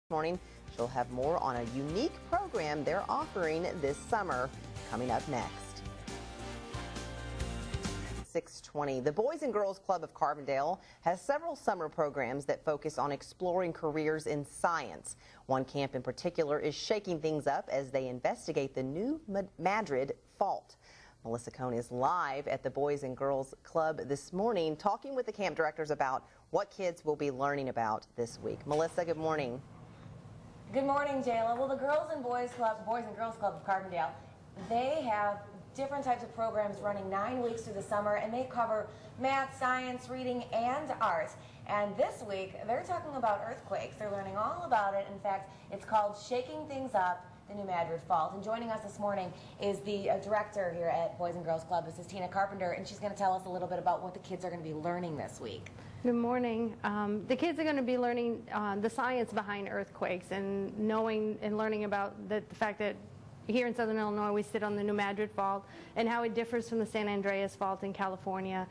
Morning. She'll have more on a unique program they're offering this summer coming up next. 6:20. The Boys and Girls Club of Carbondale has several summer programs that focus on exploring careers in science. One camp in particular is shaking things up as they investigate the new Madrid fault. Melissa Cohn is live at the Boys and Girls Club this morning talking with the camp directors about what kids will be learning about this week. Melissa, good morning. Good morning, Jayla. Well, the Boys and Girls Club of Carbondale, they have different types of programs running 9 weeks through the summer, and they cover math, science, reading, and art. And this week, they're talking about earthquakes. They're learning all about it. In fact, it's called Shaking Things Up, the New Madrid Fault. And joining us this morning is the director here at Boys and Girls Club. This is Tina Carpenter, and she's going to tell us a little bit about what the kids are going to be learning this week. Good morning. The kids are going to be learning the science behind earthquakes and knowing and learning about the fact that here in Southern Illinois we sit on the New Madrid Fault and how it differs from the San Andreas Fault in California.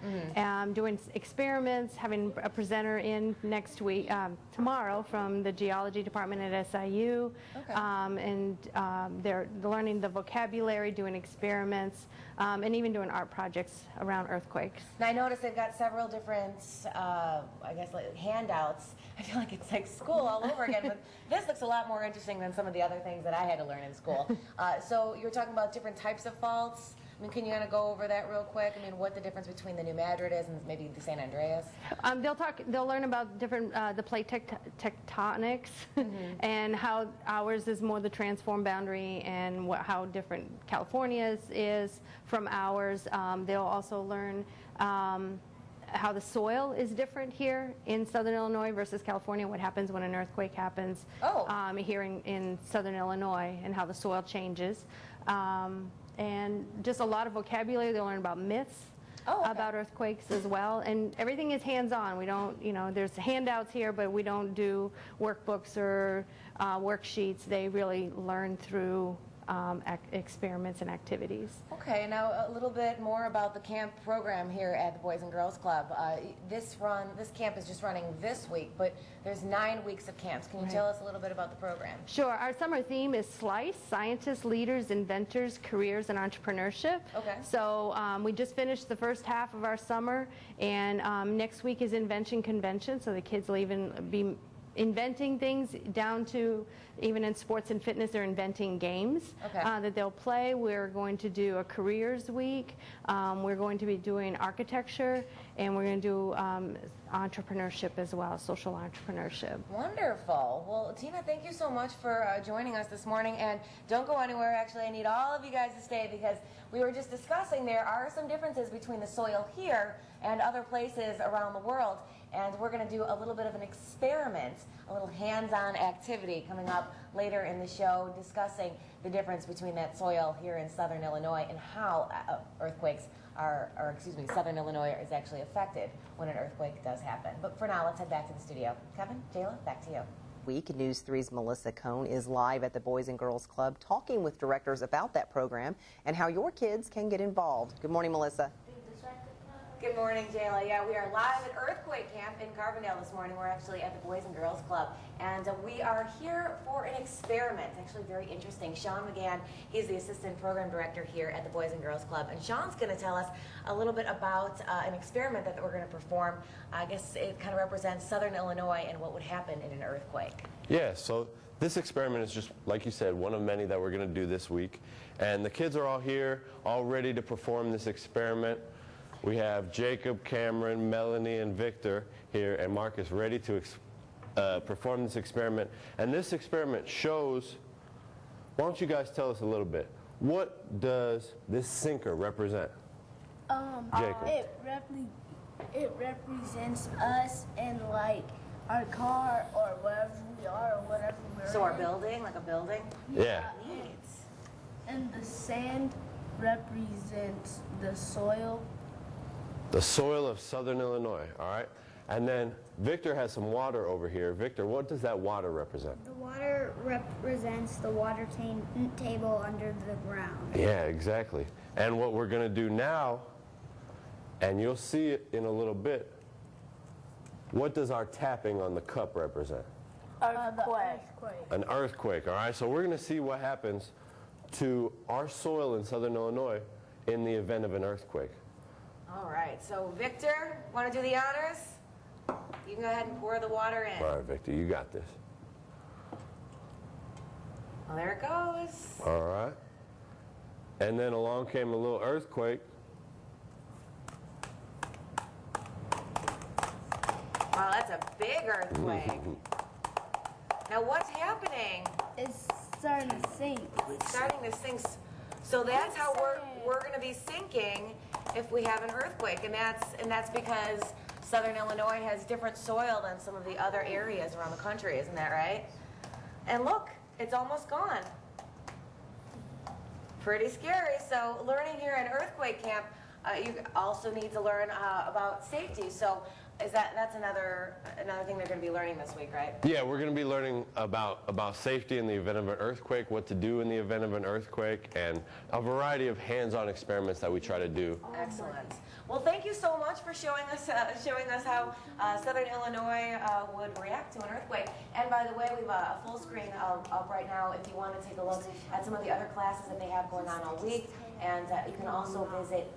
Doing experiments, having a presenter in next week, tomorrow from the geology department at SIU. They're learning the vocabulary, doing experiments, and even doing art projects around earthquakes. Now I noticed they've got several different, I guess, like handouts. I feel like it's like school all over again, but this looks a lot more interesting than some of the other things that I had to learn in school. So you're talking about different types of faults. I mean, can you kind of go over that real quick? I mean, what the difference between the New Madrid is and maybe the San Andreas? They'll learn about different the plate tectonics and how ours is more the transform boundary and how different California's is from ours. They'll also learn how the soil is different here in Southern Illinois versus California, what happens when an earthquake happens here in Southern Illinois, and how the soil changes. And just a lot of vocabulary. They'll learn about myths about earthquakes as well. And everything is hands-on. We don't, there's handouts here, but we don't do workbooks or worksheets. They really learn through experiments and activities. Okay, now a little bit more about the camp program here at the Boys and Girls Club. This camp is just running this week, but there's 9 weeks of camps. Can you tell us a little bit about the program? Sure. Our summer theme is SLICE, Scientists, Leaders, Inventors, Careers, and Entrepreneurship. Okay. So we just finished the first half of our summer, and next week is Invention Convention, so the kids will even be inventing things down to, even in sports and fitness, they're inventing games that they'll play. We're going to do a careers week. We're going to be doing architecture, and we're going to do entrepreneurship as well, social entrepreneurship. Wonderful. Well, Tina, thank you so much for joining us this morning. And don't go anywhere. Actually, I need all of you guys to stay because we were just discussing there are some differences between the soil here and other places around the world. And we're going to do a little bit of an experiment, a little hands-on activity coming up later in the show, discussing the difference between that soil here in Southern Illinois and how earthquakes Southern Illinois is actually affected when an earthquake does happen. But for now, let's head back to the studio. Kevin, Jayla, back to you. Week News 3's Melissa Cohn is live at the Boys and Girls Club talking with directors about that program and how your kids can get involved. Good morning, Melissa. Good morning, Jayla. Yeah, we are live at Earthquake Camp in Carbondale this morning. We're actually at the Boys and Girls Club, and we are here for an experiment. Actually, very interesting. Sean McGann, he's the assistant program director here at the Boys and Girls Club, and Sean's going to tell us a little bit about an experiment that we're going to perform. I guess it kind of represents Southern Illinois and what would happen in an earthquake. Yeah, so this experiment is just, like you said, one of many that we're going to do this week, and the kids are all here, all ready to perform this experiment. We have Jacob, Cameron, Melanie, and Victor here, and Marcus ready to perform this experiment. And this experiment shows, why don't you guys tell us a little bit, what does this sinker represent? Jacob. It represents us in like our car or wherever we are or whatever we're in. So our building, like a building? Yeah. Neat. And the sand represents the soil. The soil of Southern Illinois, all right? And then Victor has some water over here. Victor, what does that water represent? The water represents the water table under the ground. Yeah, exactly. And what we're going to do now, and you'll see it in a little bit, what does our tapping on the cup represent? Earthquake. An earthquake, all right? So we're going to see what happens to our soil in southern Illinois in the event of an earthquake. All right, so Victor, want to do the honors? You can go ahead and pour the water in. All right, Victor, you got this. Well, there it goes. All right. And then along came a little earthquake. Wow, that's a big earthquake. Now what's happening? It's starting to sink. It's starting to sink. So that's how we're going to be sinking if we have an earthquake, and that's because southern Illinois has different soil than some of the other areas around the country, isn't that right? And look, it's almost gone. Pretty scary. So learning here at earthquake camp, you also need to learn about safety. So that's another thing they're going to be learning this week, right? Yeah, we're going to be learning about safety in the event of an earthquake, what to do in the event of an earthquake, and a variety of hands-on experiments that we try to do. Excellent. Well, thank you so much for showing us how southern Illinois would react to an earthquake. And by the way, we have a full screen up right now if you want to take a look at some of the other classes that they have going on all week. And you can also visit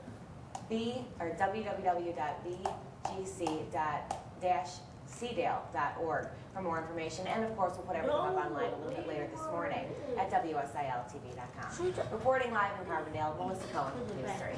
www.bgcc-cdale.org for more information. And of course, we'll put everything up online a little bit later this morning at WSILTV.com. Reporting live in Carbondale, Melissa Cohen, News 3.